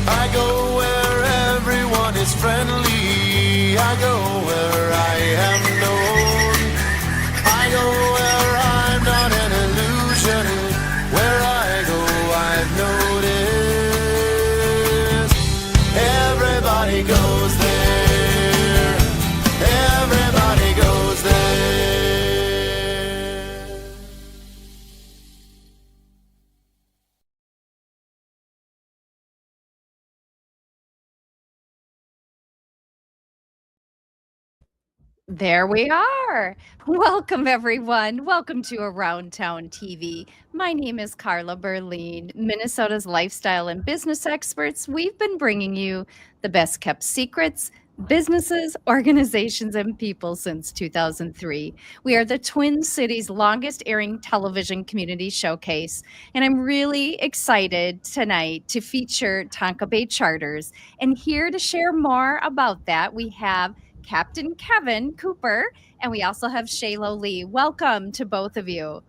I go where everyone is friendly. I go where I am known. I go where I'm not an illusion. Where I go, I've noticed. Everybody goes there. Everybody goes there. There we are. Welcome, everyone. Welcome to Around Town TV. My name is Carla Berlin, Minnesota's lifestyle and business experts. We've been bringing you the best kept secrets, businesses, organizations, and people since 2003. We are the Twin Cities' longest airing television community showcase, and I'm really excited tonight to feature Tonka Bay Charters. And here to share more about that, we have Captain Kevin Cooper, and we also have Shaylo Lee. Welcome to both of you.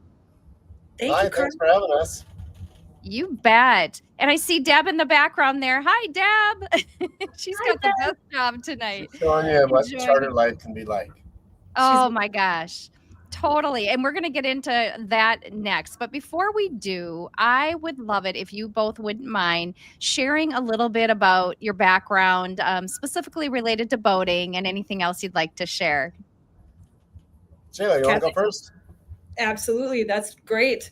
Hi, thanks for having us. You bet. And I see Deb in the background there. Hi, Deb. She's got the best job tonight. Just showing you what Enjoying charter it. life can be like. Oh my gosh. Totally. And we're going to get into that next. But before we do, I would love it if you both wouldn't mind sharing a little bit about your background, specifically related to boating and anything else you'd like to share. Shayla, you want to go first? Absolutely. That's great.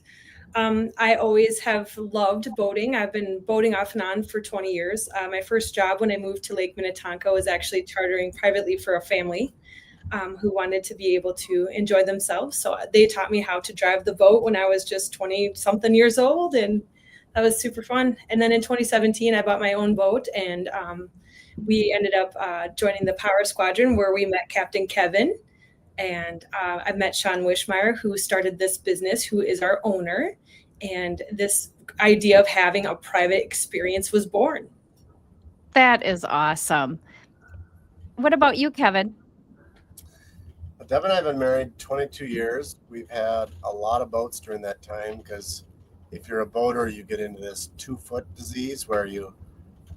I always have loved boating. I've been boating off and on for 20 years. My first job when I moved to Lake Minnetonka was actually chartering privately for a family who wanted to be able to enjoy themselves. So they taught me how to drive the boat when I was just 20 something years old. And that was super fun. And then in 2017, I bought my own boat and we ended up joining the Power Squadron where we met Captain Kevin. And I met Sean Wishmeyer, who started this business, who is our owner. And this idea of having a private experience was born. That is awesome. What about you, Kevin? Deb and I have been married 22 years. We've had a lot of boats during that time because if you're a boater, you get into this 2-foot disease where you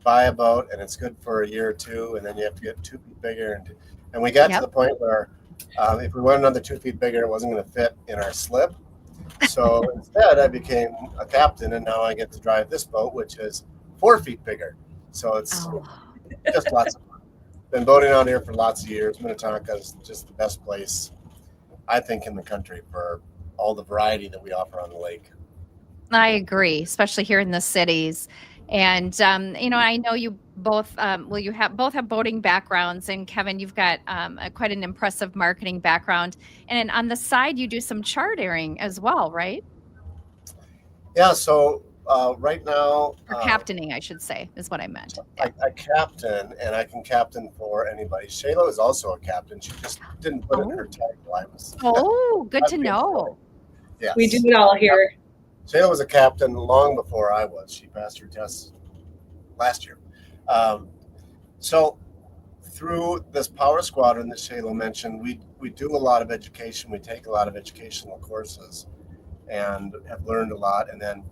buy a boat and it's good for a year or two, and then you have to get 2 feet bigger. And we got to the point where if we went another 2 feet bigger, it wasn't going to fit in our slip. So instead, I became a captain, and now I get to drive this boat, which is 4 feet bigger. So it's just lots of fun. Been boating out here for lots of years. Minnetonka is just the best place, I think, in the country for all the variety that we offer on the lake. I agree, especially here in the cities. And I know you both. You both have boating backgrounds, and Kevin, you've got quite an impressive marketing background. And on the side, you do some chartering as well, right? Yeah. So right now, or captaining, I should say, is what I meant. I captain, and I can captain for anybody. Shayla is also a captain. She just didn't put it in her title. Good to know. Yes. We do it all here. Shayla was a captain long before I was. She passed her tests last year. So through this Power Squadron that Shayla mentioned, we do a lot of education. We take a lot of educational courses and have learned a lot. And then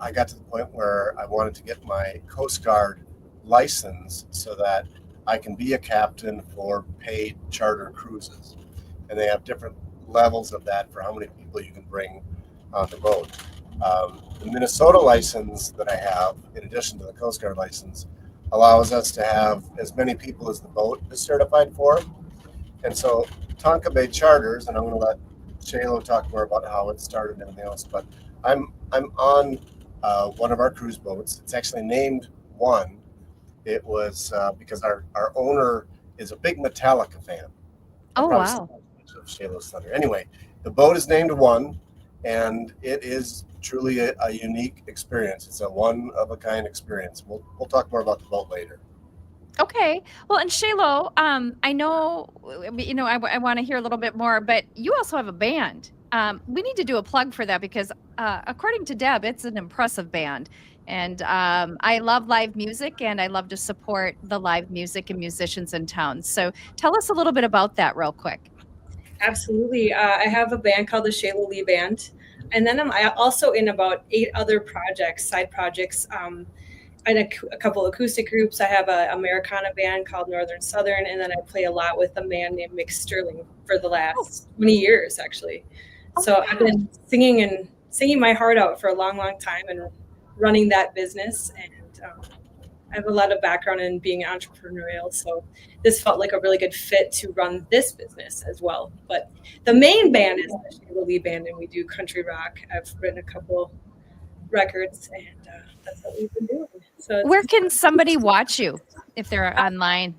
I got to the point where I wanted to get my Coast Guard license so that I can be a captain for paid charter cruises. And they have different levels of that for how many people you can bring on the boat. The Minnesota license that I have, in addition to the Coast Guard license, allows us to have as many people as the boat is certified for. And so Tonka Bay Charters, and I'm going to let Shaylo talk more about how it started and everything else, but I'm on one of our cruise boats. It's actually named One. It was because our owner is a big Metallica fan. Oh, wow. Of Shaylo's Thunder. Anyway, the boat is named One, and it is truly a unique experience. It's a one-of-a-kind experience. We'll talk more about the boat later. Okay. Well, and Shaylo, I know, I want to hear a little bit more, but you also have a band. We need to do a plug for that because according to Deb, it's an impressive band. And I love live music, and I love to support the live music and musicians in town. So tell us a little bit about that real quick. Absolutely. I have a band called the Shayla Lee Band. And then I'm also in about 8 other projects, side projects. And a couple acoustic groups. I have a Americana band called Northern Southern, and then I play a lot with a man named Mick Sterling for the last 20 years, actually. Oh So my I've been singing my heart out for a long, long time and running that business. And I have a lot of background in being entrepreneurial, so this felt like a really good fit to run this business as well. But the main band is the Shayla Lee Band, and we do country rock. I've written a couple records, and that's what we've been doing. So Where can somebody watch you if they're online?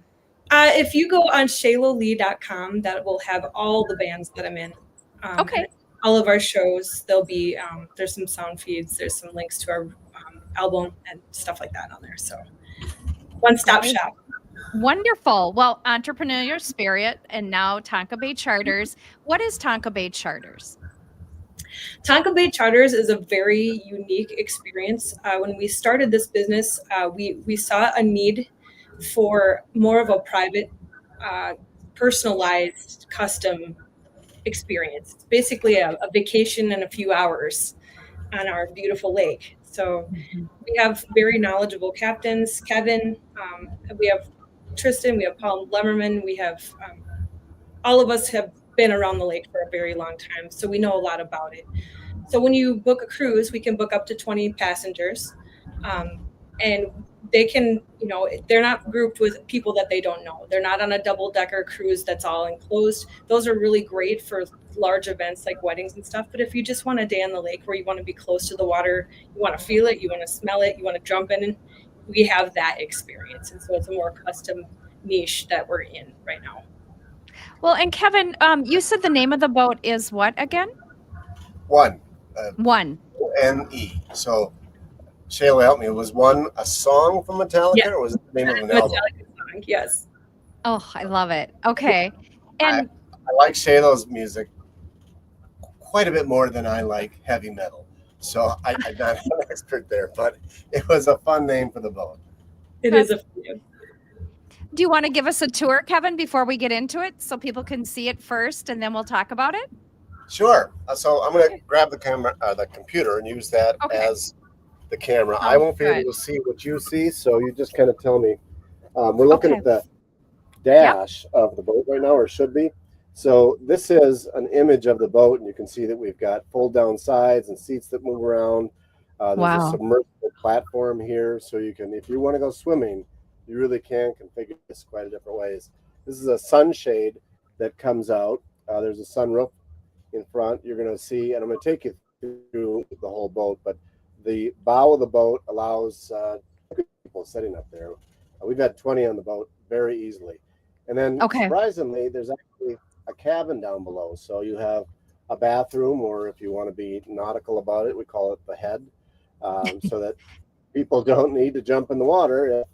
if you go on shaylalee.com, that will have all the bands that I'm in. Okay. All of our shows, there'll be there's some sound feeds, there's some links to our album and stuff like that on there. So one-stop Great. shop. Wonderful. Well, Entrepreneurial Spirit and now Tonka Bay Charters. What is Tonka Bay Charters? Tonka Bay Charters is a very unique experience. When we started this business, we saw a need for more of a private, personalized, custom experience. It's basically a vacation in a few hours on our beautiful lake. So we have very knowledgeable captains, Kevin, we have Tristan, we have Paul Lemmerman, we have all of us have been around the lake for a very long time, so we know a lot about it. So when you book a cruise, we can book up to 20 passengers, and they can, they're not grouped with people that they don't know. They're not on a double-decker cruise that's all enclosed. Those are really great for large events like weddings and stuff. But if you just want a day on the lake where you want to be close to the water, you want to feel it, you want to smell it, you want to jump in, we have that experience. And so it's a more custom niche that we're in right now. Well, and Kevin, you said the name of the boat is what again? One. One. N-E. So Shayla, help me. Was One a song from Metallica, or was it the name of an album? Song, yes. Oh, I love it. Okay. And I like Shayla's music quite a bit more than I like heavy metal. So I'm not an expert there, but it was a fun name for the boat. It is a fun name. Do you want to give us a tour, Kevin, before we get into it so people can see it first and then we'll talk about it? Sure. So I'm going to grab the camera, the computer, and use that as the camera. I won't be able to see what you see, so you just kind of tell me. We're looking at the dash of the boat right now, or should be. So this is an image of the boat, and you can see that we've got fold-down sides and seats that move around. There's a submersible platform here, so you can, if you want to go swimming, you really can configure this quite a different ways. This is a sunshade that comes out. There's a sunroof in front. You're going to see, and I'm going to take you through the whole boat, but the bow of the boat allows people sitting up there. We've had 20 on the boat very easily. And then surprisingly, there's actually a cabin down below. So you have a bathroom, or if you want to be nautical about it, we call it the head, so that people don't need to jump in the water if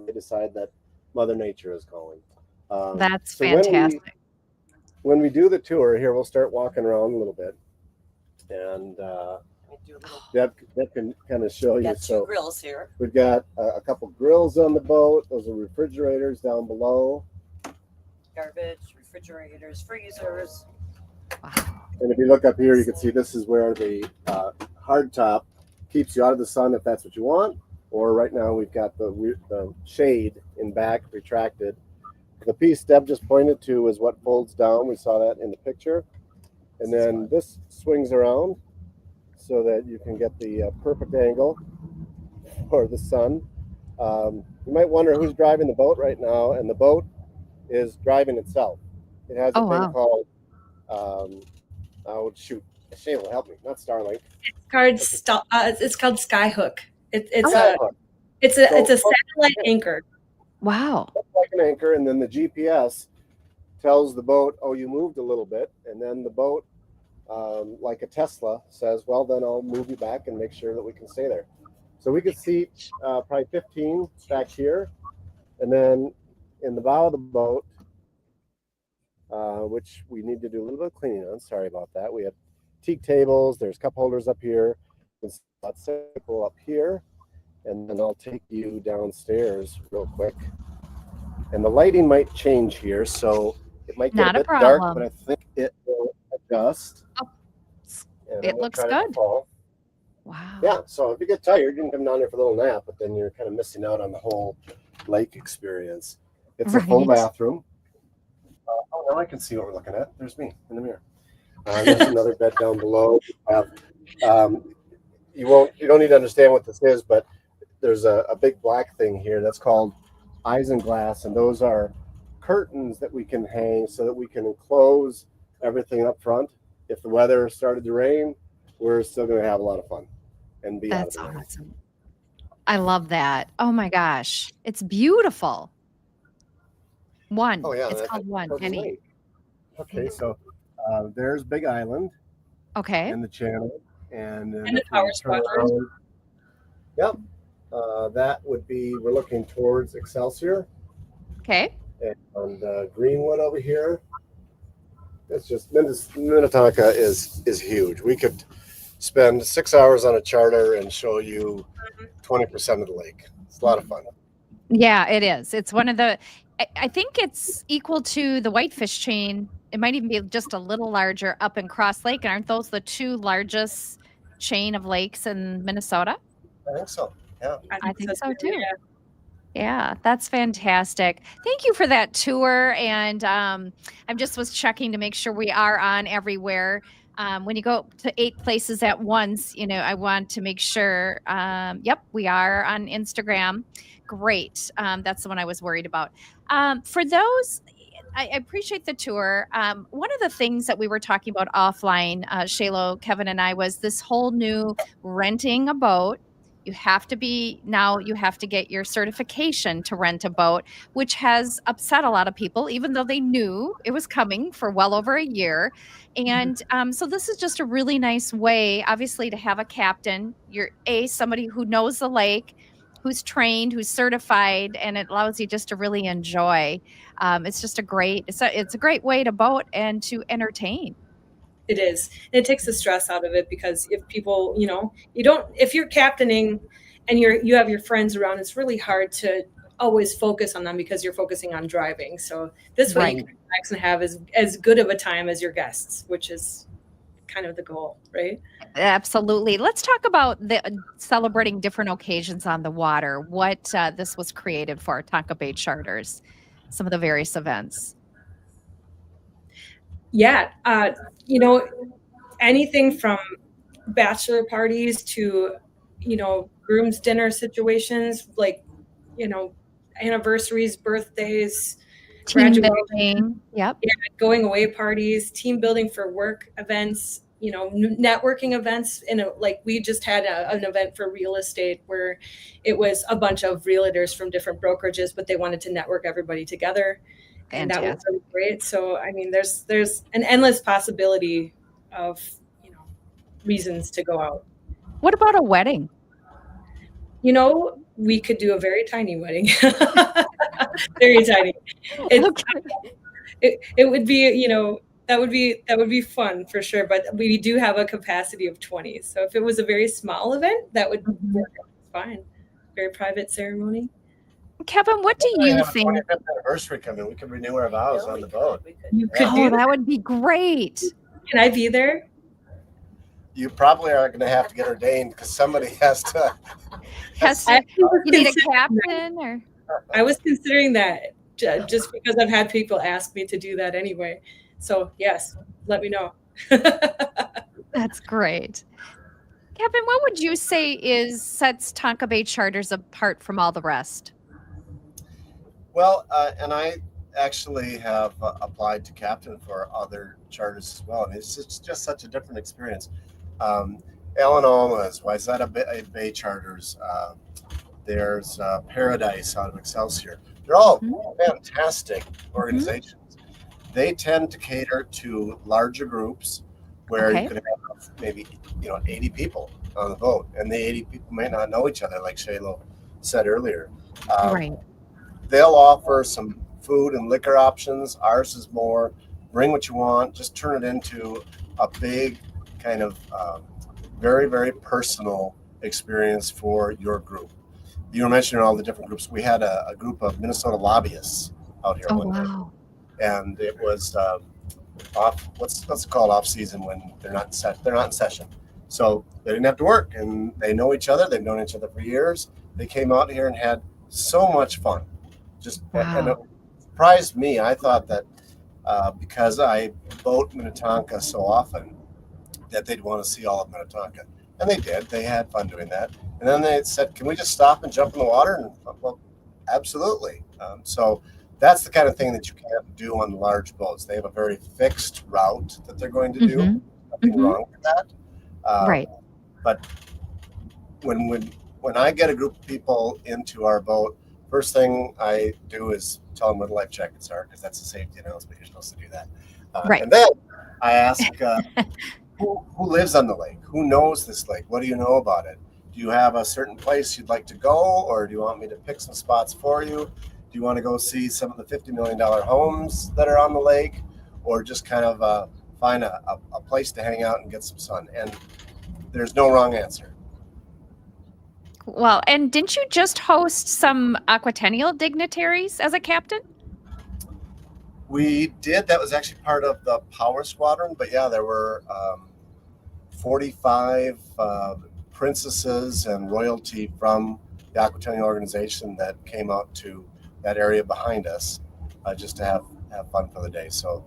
they decide that Mother Nature is calling. That's fantastic. When we do the tour here, we'll start walking around a little bit, and Deb can kind of show you. Got two grills here. We've got a couple grills on the boat. Those are refrigerators down below. Garbage, refrigerators, freezers. And if you look up here, you can see this is where the hard top keeps you out of the sun if that's what you want. Or right now we've got the shade in back retracted. The piece Deb just pointed to is what folds down. We saw that in the picture. And then this swings around so that you can get the perfect angle for the sun. You might wonder who's driving the boat right now, and the boat is driving itself. It has a thing called, Shayla, help me, not Starlink. It's called Skyhook. It's a satellite anchor. Wow. It's like an anchor, and then the GPS tells the boat, oh, you moved a little bit, and then the boat, like a Tesla, says, well, then I'll move you back and make sure that we can stay there. So we could seat probably 15 back here, and then in the bow of the boat, which we need to do a little bit of cleaning on. Sorry about that. We have teak tables. There's cup holders up here. Let's go up here, and then I'll take you downstairs real quick. And the lighting might change here, so It might get Not a a bit dark, problem. but I think it will adjust. Oh, And it I'm gonna looks try not to good. fall. Wow. Yeah, so if you get tired, you can come down there for a little nap, but then you're kind of missing out on the whole lake experience. It's a full Right. bathroom. Oh, now I can see what we're looking at. There's me in the mirror. There's another bed down below. You don't need to understand what this is, but there's a big black thing here that's called isinglass, and those are curtains that we can hang so that we can enclose everything up front. If the weather started to rain, we're still going to have a lot of fun and be out of That's the rain. awesome. I love that. Oh my gosh. It's beautiful. One. Oh yeah, It's that's called One, the Penny. lake. Okay, so there's Big Island Okay. and the channel, and then And the if we power turn squadron. around- Yep, that would be, we're looking towards Excelsior Okay. and Greenwood over here. It's just Minnetonka is huge. We could spend 6 hours on a charter and show you 20% of the lake. It's a lot of fun. Yeah, it is. It's one of the, I think it's equal to the Whitefish chain. It might even be just a little larger up in Cross Lake. And aren't those the two largest chain of lakes in Minnesota? I think so. Yeah. I think so too. Yeah. Yeah, that's fantastic. Thank you for that tour. And I just was checking to make sure we are on everywhere. When you go to 8 places at once, I want to make sure. Yep, we are on Instagram. Great. That's the one I was worried about. For those, I appreciate the tour. One of the things that we were talking about offline, Shaylo, Kevin, and I, was this whole new renting a boat. You have to get your certification to rent a boat, which has upset a lot of people, even though they knew it was coming for well over a year. And so this is just a really nice way, obviously, to have a captain. You're somebody who knows the lake, who's trained, who's certified, and it allows you just to really enjoy. It's just it's a great way to boat and to entertain. It is. And it takes the stress out of it, because if people, if you're captaining and you have your friends around, it's really hard to always focus on them because you're focusing on driving. So this way you can relax and have as good of a time as your guests, which is kind of the goal, right? Absolutely. Let's talk about the celebrating different occasions on the water. What this was created for Tonka Bay Charters, some of the various events. Yeah. Anything from bachelor parties to, groom's dinner situations, like, anniversaries, birthdays, Team graduation, building. Yep. going away parties, team building for work events, networking events. Like we just had an event for real estate where it was a bunch of realtors from different brokerages, but they wanted to network everybody together. And that was really great. So, I mean, there's an endless possibility of, reasons to go out. What about a wedding? We could do a very tiny wedding. Very tiny. It would be, that would be fun for sure. But we do have a capacity of 20. So if it was a very small event, that would work fine. Very private ceremony. Kevin, what do you think? 25th anniversary coming. We can renew our vows on the boat. You could do that would be great. Can I be there? You probably are going to have to get ordained because somebody has to. You need a captain, or? I was considering that just because I've had people ask me to do that anyway. So yes, let me know. That's great. Kevin, what would you say sets Tonka Bay Charters apart from all the rest? Well, and I actually have applied to captain for other charters as well. I mean, it's just such a different experience. Alan Alma's, Wayzata Bay Charters. There's Paradise out of Excelsior. They're all fantastic organizations. They tend to cater to larger groups where you could have maybe 80 people on the boat, and the 80 people may not know each other, like Shaylo said earlier. Right. They'll offer some food and liquor options. Ours is more bring what you want, just turn it into a big kind of very, very personal experience for your group. You were mentioning all the different groups. We had a group of Minnesota lobbyists out here one day. Wow. and it was off. What's it called? Off season, when they're not in session. So they didn't have to work, and they know each other. They've known each other for years. They came out here and had so much fun. And it surprised me. I thought that because I boat Minnetonka so often, that they'd want to see all of Minnetonka, and they did. They had fun doing that. And then they said, "Can we just stop and jump in the water?" And well, absolutely. So that's the kind of thing that you can't do on large boats. They have a very fixed route that they're going to do. Nothing wrong with that. Right. But when I get a group of people into our boat, first thing I do is tell them what life jackets are, because that's a safety announcement. You're supposed to do that. Right. And then I ask, who lives on the lake? Who knows this lake? What do you know about it? Do you have a certain place you'd like to go, or do you want me to pick some spots for you? Do you want to go see some of the $50 million homes that are on the lake, or just kind of find a place to hang out and get some sun? And there's no wrong answer. Well, and didn't you just host some aquatennial dignitaries as a captain? We did. That was actually part of the Power Squadron. But yeah, there were 45 princesses and royalty from the aquatennial organization that came out to that area behind us just to have fun for the day. So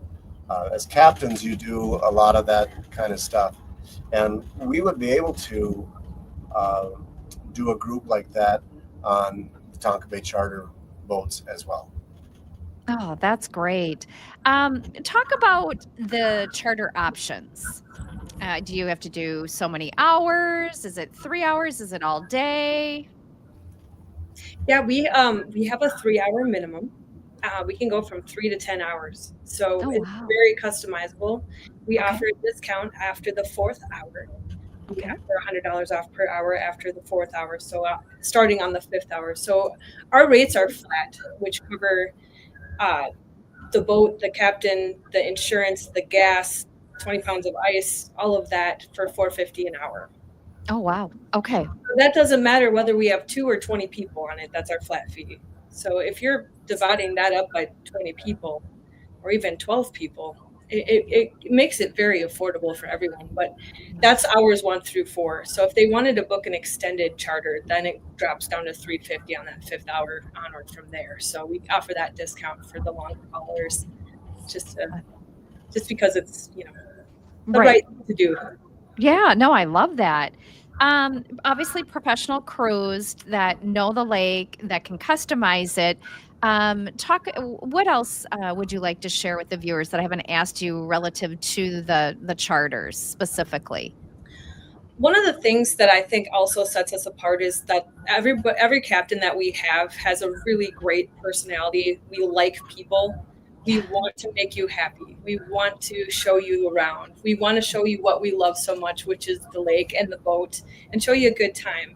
as captains, you do a lot of that kind of stuff. And we would be able to do a group like that on the Tonka Bay Charter boats as well. Oh, that's great. Talk about the charter options. Do you have to do so many hours? Is it 3 hours? Is it all day? Yeah, we have a 3-hour minimum. We can go from 3 to 10 hours. So it's very customizable. We offer a discount after the 4th hour. We offer $100 off per hour after the 4th hour. So starting on the 5th hour. So our rates are flat, which cover the boat, the captain, the insurance, the gas, 20 pounds of ice, all of that for $4.50 an hour. Oh, wow. Okay. So that doesn't matter whether we have 2 or 20 people on it. That's our flat fee. So if you're dividing that up by 20 people or even 12 people, it makes it very affordable for everyone. But that's hours 1 through 4. So if they wanted to book an extended charter, then it drops down to $3.50 on that 5th hour onward from there. So we offer that discount for the longer haulers, just because it's the right thing to do. Yeah, no, I love that. Obviously, professional crews that know the lake, that can customize it. What else would you like to share with the viewers that I haven't asked you relative to the charters specifically? One of the things that I think also sets us apart is that every captain that we have has a really great personality. We like people. We want to make you happy. We want to show you around. We want to show you what we love so much, which is the lake and the boat, and show you a good time.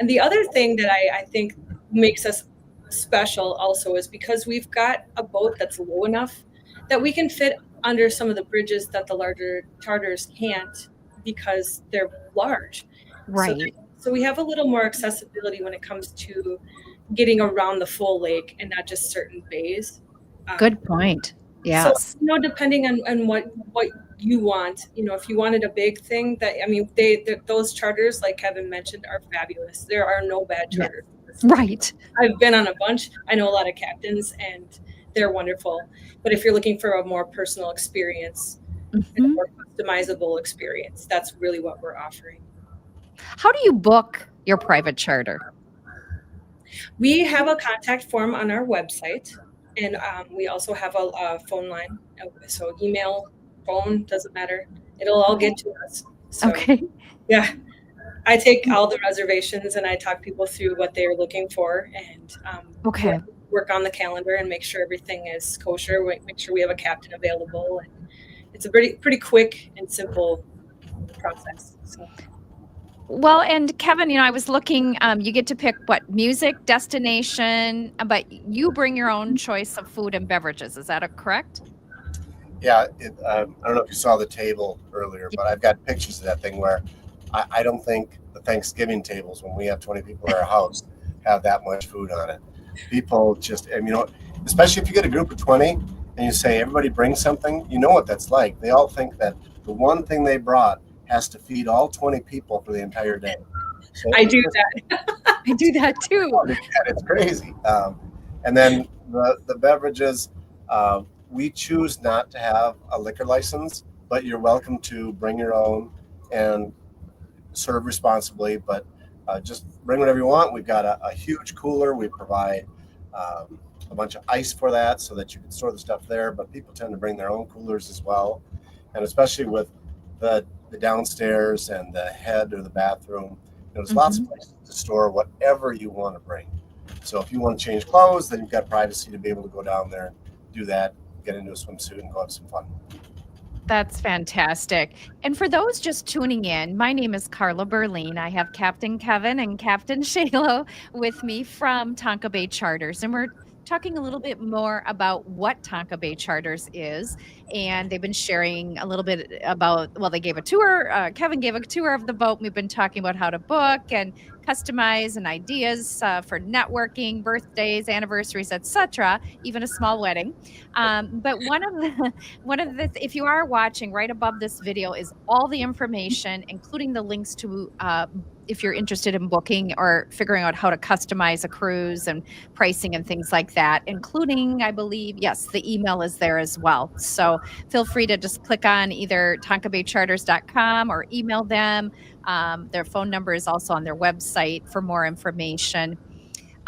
And the other thing that I think makes us special also is because we've got a boat that's low enough that we can fit under some of the bridges that the larger charters can't because they're large. Right. So we have a little more accessibility when it comes to getting around the full lake and not just certain bays. Good point. Yes. So, depending on what you want, if you wanted a big thing those charters, like Kevin mentioned, are fabulous. There are no bad charters. Right. I've been on a bunch. I know a lot of captains and they're wonderful. But if you're looking for a more personal experience and a more customizable experience, that's really what we're offering. How do you book your private charter? We have a contact form on our website. And we also have a phone line. So email, phone, doesn't matter. It'll all get to us. So, okay. Yeah. I take all the reservations and I talk people through what they're looking for and work on the calendar and make sure everything is kosher. Make sure we have a captain available. And it's a pretty quick and simple process. So. Well, and Kevin, I was looking, you get to pick music, destination, but you bring your own choice of food and beverages. Is that correct? Yeah. I don't know if you saw the table earlier, but I've got pictures of that thing where I don't think the Thanksgiving tables, when we have 20 people at our house, have that much food on it. People just, especially if you get a group of 20, and you say everybody bring something, you know what that's like. They all think that the one thing they brought has to feed all 20 people for the entire day. So I do that. I do that too. it's crazy. And then the beverages, we choose not to have a liquor license, but you're welcome to bring your own and serve responsibly. But just bring whatever you want. We've got a huge cooler. We provide a bunch of ice for that so that you can store the stuff there. But people tend to bring their own coolers as well. And especially with the downstairs and the head or the bathroom, there's lots of places to store whatever you want to bring. So if you want to change clothes, then you've got privacy to be able to go down there and do that, get into a swimsuit and go have some fun. That's fantastic. And for those just tuning in, my name is Carla Berline. I have Captain Kevin and Captain Shalo with me from Tonka Bay Charters. And we're talking a little bit more about what Tonka Bay Charters is. And they've been sharing a little bit about, well, they gave a tour. Kevin gave a tour of the boat. We've been talking about how to book and customize and ideas for networking, birthdays, anniversaries, etc., even a small wedding. But one of the, if you are watching, right above this video is all the information, including the links to if you're interested in booking or figuring out how to customize a cruise and pricing and things like that, including, I believe, yes, the email is there as well. So feel free to just click on either tonkabaycharters.com or email them. Their phone number is also on their website for more information.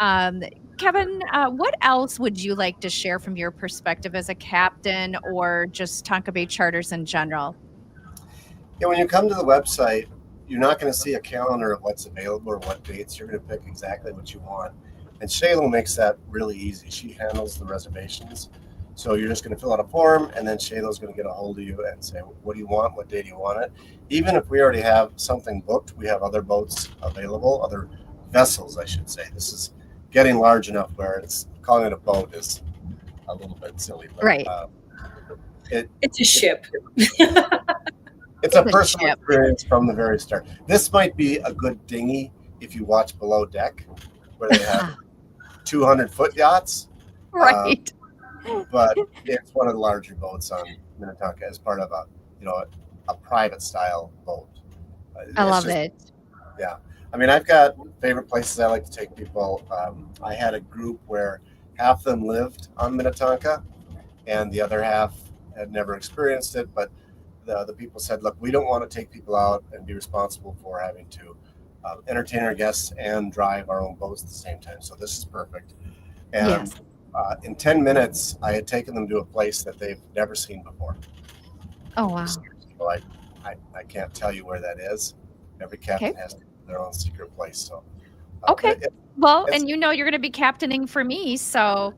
Kevin, what else would you like to share from your perspective as a captain or just Tonka Bay Charters in general? Yeah, when you come to the website, you're not going to see a calendar of what's available or what dates. You're going to pick exactly what you want. And Shayla makes that really easy. She handles the reservations. So you're just going to fill out a form, and then Shayla's going to get a hold of you and say, what do you want? What day do you want it? Even if we already have something booked, we have other boats available, other vessels, I should say. This is getting large enough where calling it a boat is a little bit silly. But, right. It's a ship. It's a personal experience from the very start. This might be a good dinghy if you watch Below Deck, where they have 200-foot yachts. Right. But it's one of the larger boats on Minnetonka as part of a private style boat. I love it. Yeah. I mean, I've got favorite places I like to take people. I had a group where half of them lived on Minnetonka and the other half had never experienced it, but the people said, look, we don't want to take people out and be responsible for having to entertain our guests and drive our own boats at the same time. So this is perfect. And yes. In 10 minutes, I had taken them to a place that they've never seen before. Oh, wow. So I can't tell you where that is. Every captain has their own secret place. So okay. Well, and you're going to be captaining for me, so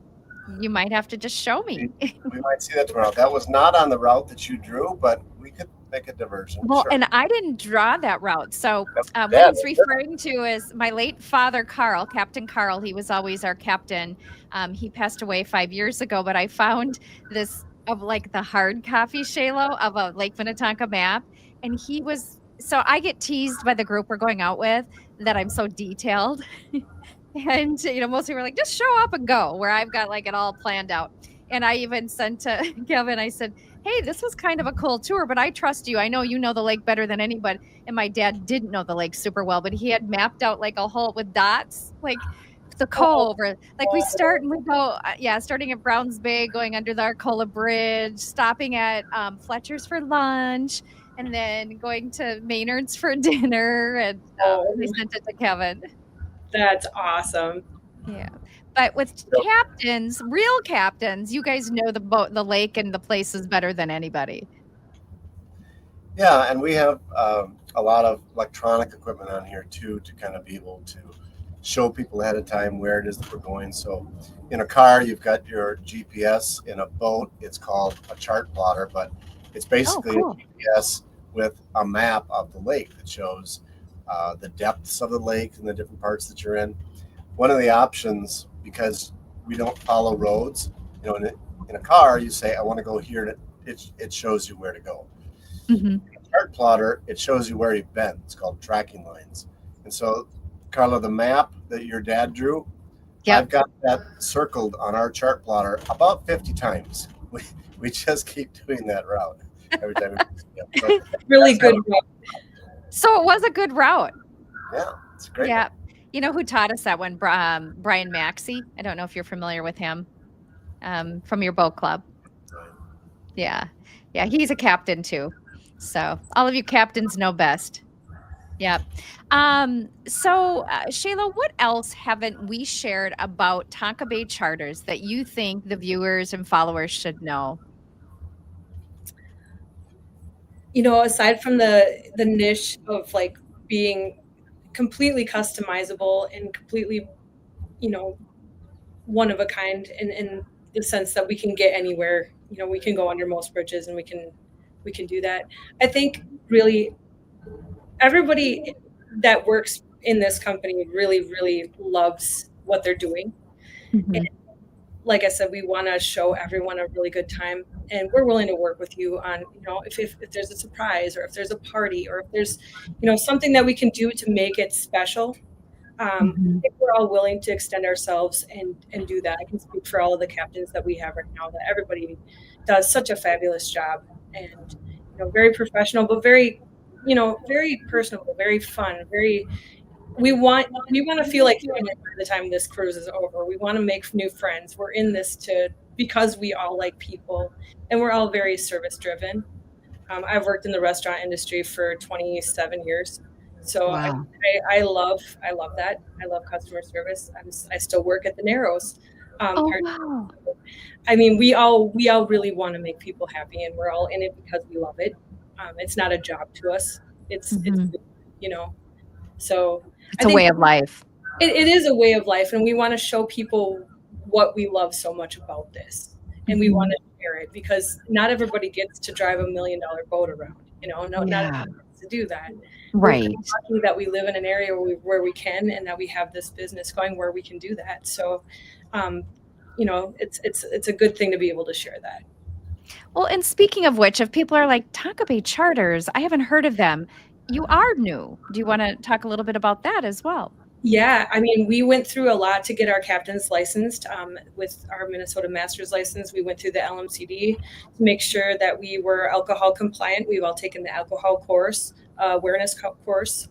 you might have to just show me. We might see that tomorrow. That was not on the route that you drew, but we could make a diversion. Well, sure. And I didn't draw that route. So what he's referring to is my late father, Carl, Captain Carl. He was always our captain. He passed away 5 years ago, but I found this of like the hard copy, Shalo, of a Lake Minnetonka map. And he was, so I get teased by the group we're going out with that I'm so detailed. And, most people are like, just show up and go, where I've got like it all planned out. And I even sent to Kevin, I said, hey, this was kind of a cool tour, but I trust you. I know you know the lake better than anybody. And my dad didn't know the lake super well, but he had mapped out like a hole with dots, like the cove, or like we start and we go, starting at Browns Bay, going under the Arcola Bridge, stopping at Fletcher's for lunch, and then going to Maynard's for dinner. And we sent it to Kevin. That's awesome. Yeah. But with captains, real captains, you guys know the boat, the lake, and the places better than anybody. Yeah, and we have a lot of electronic equipment on here too to kind of be able to show people ahead of time where it is that we're going. So in a car, you've got your GPS. In a boat, it's called a chart plotter, but it's basically a GPS with a map of the lake that shows the depths of the lake and the different parts that you're in. One of the options, because we don't follow roads, in a car, you say, I want to go here, and it shows you where to go. Mm-hmm. In a chart plotter, it shows you where you've been. It's called tracking lines. And so, Carla, the map that your dad drew, I've got that circled on our chart plotter about 50 times. we just keep doing that route every time. So, Really good. So it was a good route. yeah, it's great. Yeah. You know who taught us that one? Brian Maxey. I don't know if you're familiar with him from your boat club. Yeah. Yeah. He's a captain too. So all of you captains know best. Yep. So Shayla, what else haven't we shared about Tonka Bay Charters that you think the viewers and followers should know? You know, aside from the niche of like being completely customizable and completely, you know, one of a kind in the sense that we can get anywhere, you know, we can go under most bridges and we can do that. I think really everybody that works in this company really loves what they're doing. And like I said, we want to show everyone a really good time, and we're willing to work with you on, you know, if there's a surprise or if there's a party or if there's, you know, something that we can do to make it special. I think we're all willing to extend ourselves and do that. I can speak for all of the captains that we have right now that everybody does such a fabulous job, and, you know, very professional, but very, you know, very personable, very fun, very, we want to feel like family by the time this cruise is over. We want to make new friends. We're in this because we all like people, and we're all very service driven. I've worked in the restaurant industry for 27 years. So Wow. I love that. I love customer service. I still work at the Narrows. Wow. I mean, we all really want to make people happy, and we're all in it because we love it. It's not a job to us. It's you know, so It's a way of life. it is a way of life, and we want to show people what we love so much about this, and we want to share it because not everybody gets to drive $1 million boat around. You know, not everybody gets to do that. Right. We're lucky that we live in an area where we can, and that we have this business going where we can do that. So, you know, it's a good thing to be able to share that. Well, and speaking of which, if people are like, Tonka Bay Charters, I haven't heard of them. You are new. Do you want to talk a little bit about that as well? Yeah, I mean, we went through a lot to get our captains licensed. With our Minnesota Master's license, we went through the LMCD to make sure that we were alcohol compliant. We've all taken the alcohol course, awareness course,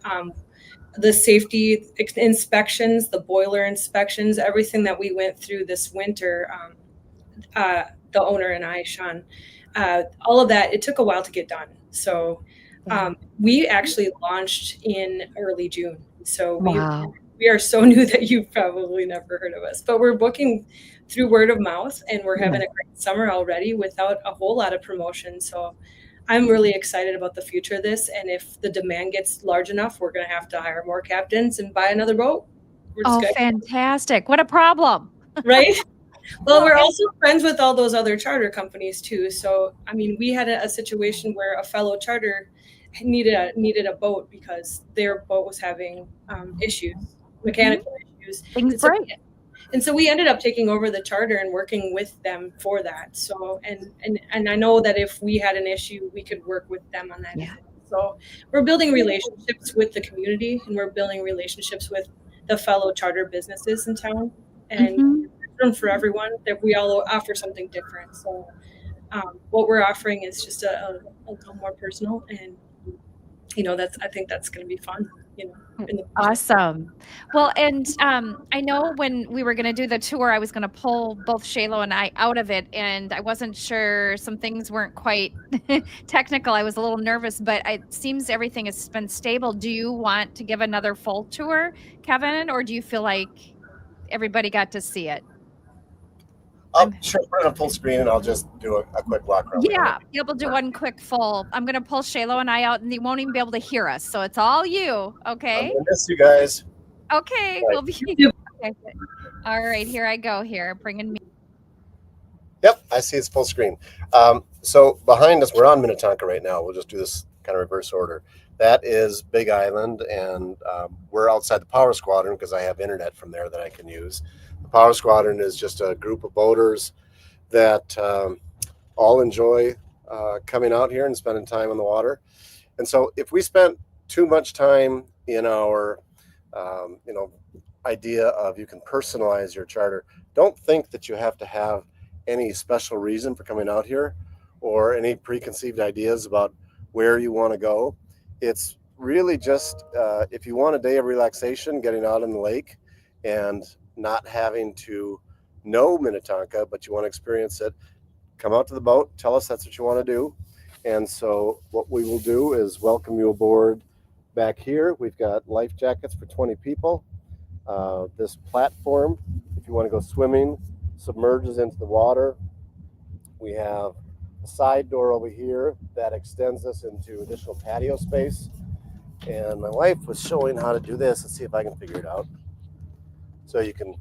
the safety inspections, the boiler inspections, everything that we went through this winter. The owner and I, Sean, all of that, it took a while to get done. So we actually launched in early June. So we are so new that you've probably never heard of us, but we're booking through word of mouth, and we're having a great summer already without a whole lot of promotion. So I'm really excited about the future of this. And if the demand gets large enough, we're going to have to hire more captains and buy another boat. Fantastic. What a problem. Right? Well, we're also friends with all those other charter companies too. So, I mean, we had a situation where a fellow charter needed a boat because their boat was having issues, mechanical issues. Things break. And so we ended up taking over the charter and working with them for that. So, and I know that if we had an issue, we could work with them on that. Yeah. So we're building relationships with the community, and we're building relationships with the fellow charter businesses in town, and room for everyone, that we all offer something different. So what we're offering is just a little more personal, and, you know, I think that's going to be fun. You know, awesome. Well, and I know when we were going to do the tour, I was going to pull both Shayla and I out of it, and I wasn't sure, some things weren't quite technical. I was a little nervous, but it seems everything has been stable. Do you want to give another full tour, Kevin, or do you feel like everybody got to see it? Sure, put it on full screen, and I'll just do a quick walk around. Yeah, we'll do one quick full. I'm going to pull Shayla and I out, and they won't even be able to hear us. So it's all you, okay? I'm gonna miss you guys. Okay, we'll be. Okay. All right, here I go. Here, bringing me. Yep, I see it's full screen. So behind us, we're on Minnetonka right now. We'll just do this kind of reverse order. That is Big Island, and we're outside the Power Squadron because I have internet from there that I can use. The Power Squadron is just a group of boaters that all enjoy coming out here and spending time on the water. And so if we spent too much time in our idea of you can personalize your charter, don't think that you have to have any special reason for coming out here or any preconceived ideas about where you want to go. It's really just if you want a day of relaxation, getting out on the lake and not having to know Minnetonka, but you want to experience it, come out to the boat, tell us that's what you want to do. And so what we will do is welcome you aboard back here. We've got life jackets for 20 people. This platform, if you want to go swimming, submerges into the water. We have a side door over here that extends us into additional patio space. And my wife was showing how to do this. Let's see if I can figure it out. So you can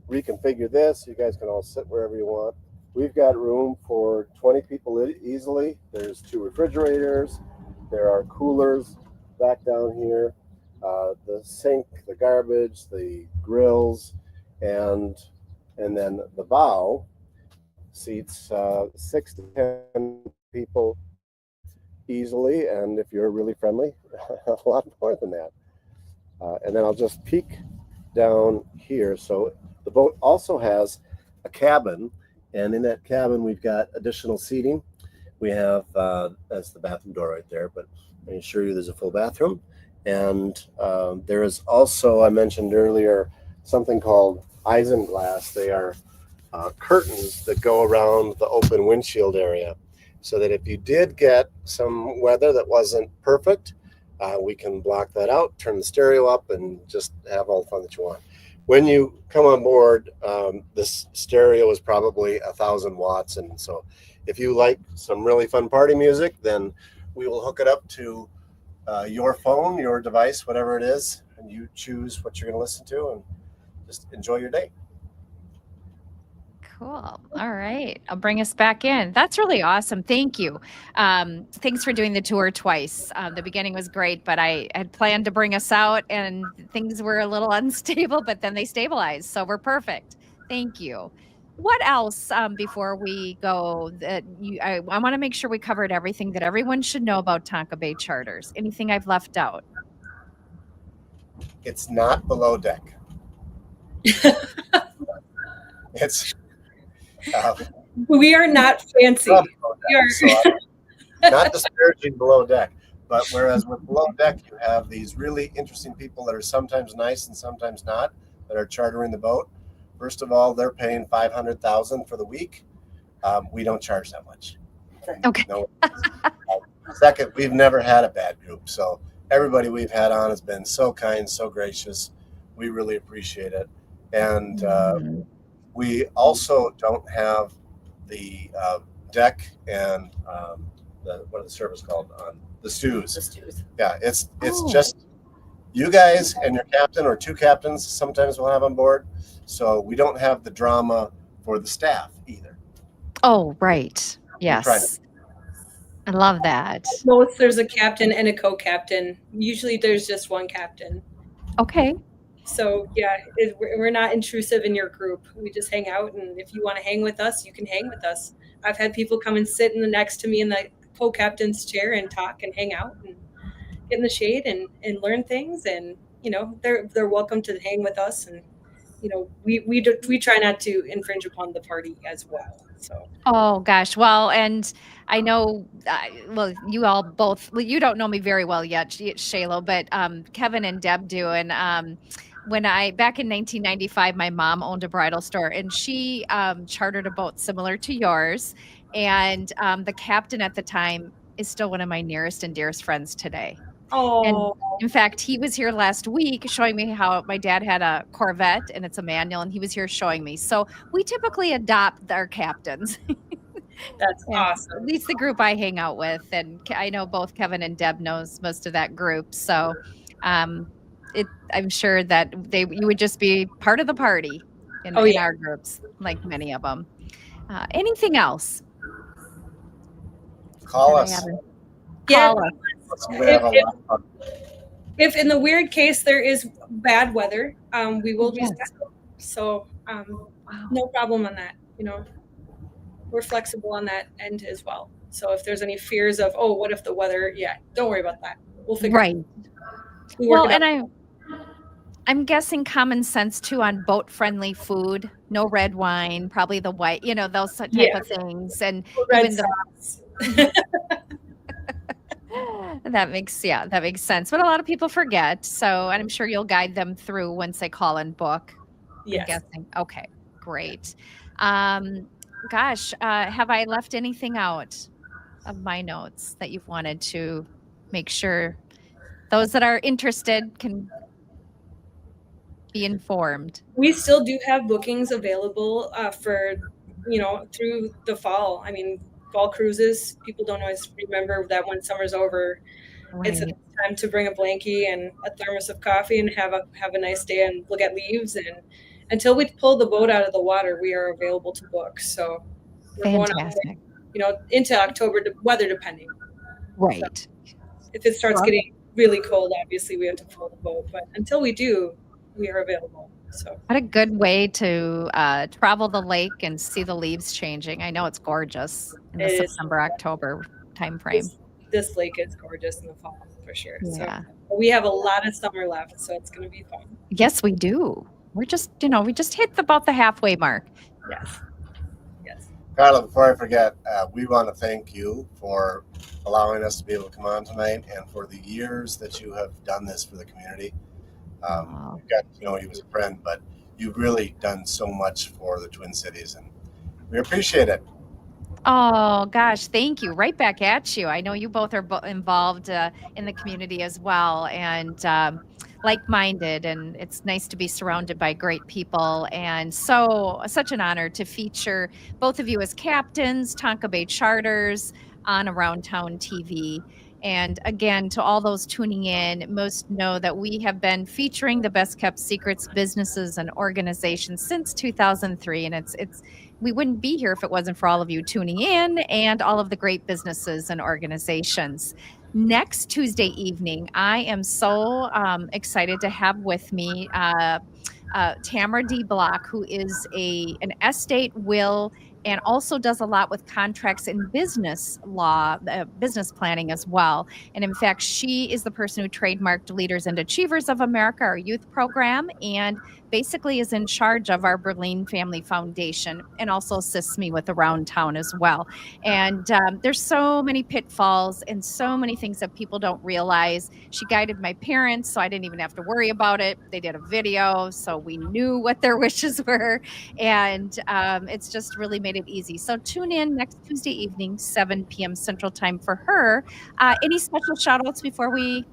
reconfigure this. You guys can all sit wherever you want. We've got room for 20 people easily. There's 2 refrigerators. There are coolers back down here. The sink, the garbage, the grills, and then the bow seats 6 to 10 people easily, and if you're really friendly, a lot more than that. And then I'll just peek down here. So the boat also has a cabin, and in that cabin we've got additional seating. We have that's the bathroom door right there, but I can assure you there's a full bathroom. And there is also, I mentioned earlier, something called isinglass. They are curtains that go around the open windshield area, so that if you did get some weather that wasn't perfect, we can block that out, turn the stereo up, and just have all the fun that you want. When you come on board, this stereo is probably 1,000 watts, and so if you like some really fun party music, then we will hook it up to your phone, your device, whatever it is, and you choose what you're going to listen to and just enjoy your day. Cool. All right. I'll bring us back in. That's really awesome. Thank you. Thanks for doing the tour twice. The beginning was great, but I had planned to bring us out and things were a little unstable, but then they stabilized. So we're perfect. Thank you. What else before we go that I want to make sure we covered everything that everyone should know about Tonka Bay Charters. Anything I've left out? It's not below deck. It's We are not fancy. We are. so not disparaging below deck, but whereas with below deck you have these really interesting people that are sometimes nice and sometimes not, that are chartering the boat. First of all, they're paying $500,000 for the week. We don't charge that much. Okay. No. Second, we've never had a bad group, so everybody we've had on has been so kind, so gracious. We really appreciate it, and we also don't have the deck and what are the service called on the stews. The stews. Yeah, it's just you guys and your captain or 2 captains sometimes we'll have on board. So we don't have the drama for the staff either. Oh, right. Yes. I love that. Most there's a captain and a co-captain. Usually there's just one captain. Okay. So yeah, we're not intrusive in your group. We just hang out, and if you want to hang with us, you can hang with us. I've had people come and sit next to me in the co-captain's chair and talk and hang out and get in the shade and learn things. And they're welcome to hang with us. And we try not to infringe upon the party as well. So. Oh gosh. Well, and I know, you all both, you don't know me very well yet, Shaylo, but Kevin and Deb do. And back in 1995, my mom owned a bridal store, and she chartered a boat similar to yours. And the captain at the time is still one of my nearest and dearest friends today. Oh. And in fact, he was here last week showing me how my dad had a Corvette, and it's a manual, and he was here showing me. So we typically adopt our captains. That's awesome. At least the group I hang out with, and I know both Kevin and Deb knows most of that group. So I'm sure that you would just be part of the party in our groups, like many of them. Anything else? Call us. Call us. If in the weird case there is bad weather, we will be scheduled. So no problem on that. We're flexible on that end as well. So if there's any fears of, what if the weather, don't worry about that. We'll figure it out. I'm guessing common sense too on boat-friendly food. No red wine, probably the white, those type Yeah. of things. And Red even the sauce. that makes sense. But a lot of people forget. So, and I'm sure you'll guide them through once they call and book. I'm Yes. guessing. Okay, great. Gosh, have I left anything out of my notes that you've wanted to make sure those that are interested can be informed? We still do have bookings available for, through the fall. I mean, fall cruises, people don't always remember that when summer's over, it's a Right. time to bring a blankie and a thermos of coffee and have a nice day and look at leaves. And until we pull the boat out of the water, we are available to book. So we're going out, Fantastic. into October, weather depending. Right. If it starts Well, getting really cold, obviously we have to pull the boat. But until we do, we are available. So what a good way to travel the lake and see the leaves changing. I know it's gorgeous in the It is. September, October timeframe. this lake is gorgeous in the fall for sure. Yeah. So we have a lot of summer left, so it's going to be fun. Yes, we do. We're just, we just hit about the halfway mark. Yes. Yes. Carla, before I forget, we want to thank you for allowing us to be able to come on tonight and for the years that you have done this for the community. Wow. We've got to know you as a friend, but you've really done so much for the Twin Cities, and we appreciate it. Oh, gosh, thank you. Right back at you. I know you both are involved in the community as well and like-minded, and it's nice to be surrounded by great people. And such an honor to feature both of you as captains, Tonka Bay Charters on Around Town TV. And again, to all those tuning in, most know that we have been featuring the best kept secrets, businesses, and organizations since 2003. And we wouldn't be here if it wasn't for all of you tuning in and all of the great businesses and organizations. Next Tuesday evening, I am so excited to have with me Tamara D. Block, who is an estate will and also does a lot with contracts and business law, business planning as well. And in fact, she is the person who trademarked Leaders and Achievers of America, our youth program, and basically is in charge of our Berlin Family Foundation and also assists me with Around Town as well. And there's so many pitfalls and so many things that people don't realize. She guided my parents, so I didn't even have to worry about it. They did a video, so we knew what their wishes were. And it's just really made it easy. So tune in next Tuesday evening, 7 p.m. Central Time for her. Any special shout outs before we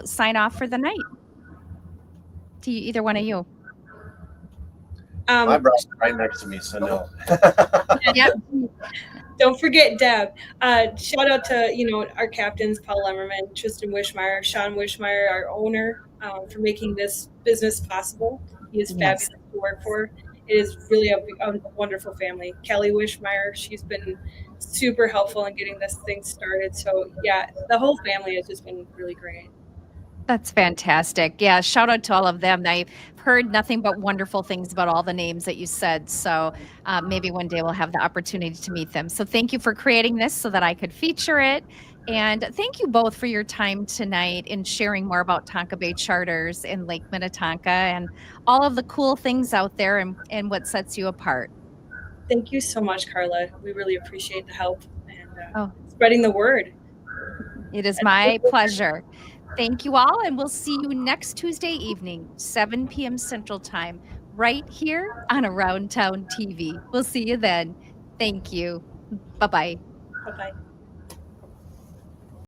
sign off for the night? To either one of you. My brother's right next to me, so no. Yep. Don't forget Deb. Shout out to our captains, Paul Lemmerman, Tristan Wishmeyer, Sean Wishmeyer, our owner, for making this business possible. He is fabulous to work for. It is really a wonderful family. Kelly Wishmeyer, she's been super helpful in getting this thing started. So yeah, the whole family has just been really great. That's fantastic. Yeah, shout out to all of them. I've heard nothing but wonderful things about all the names that you said. So maybe one day we'll have the opportunity to meet them. So thank you for creating this so that I could feature it. And thank you both for your time tonight in sharing more about Tonka Bay Charters in Lake Minnetonka and all of the cool things out there and what sets you apart. Thank you so much, Carla. We really appreciate the help and spreading the word. It is my pleasure. Thank you all, and we'll see you next Tuesday evening, 7 p.m. Central Time, right here on Around Town TV. We'll see you then. Thank you. Bye-bye. Bye-bye.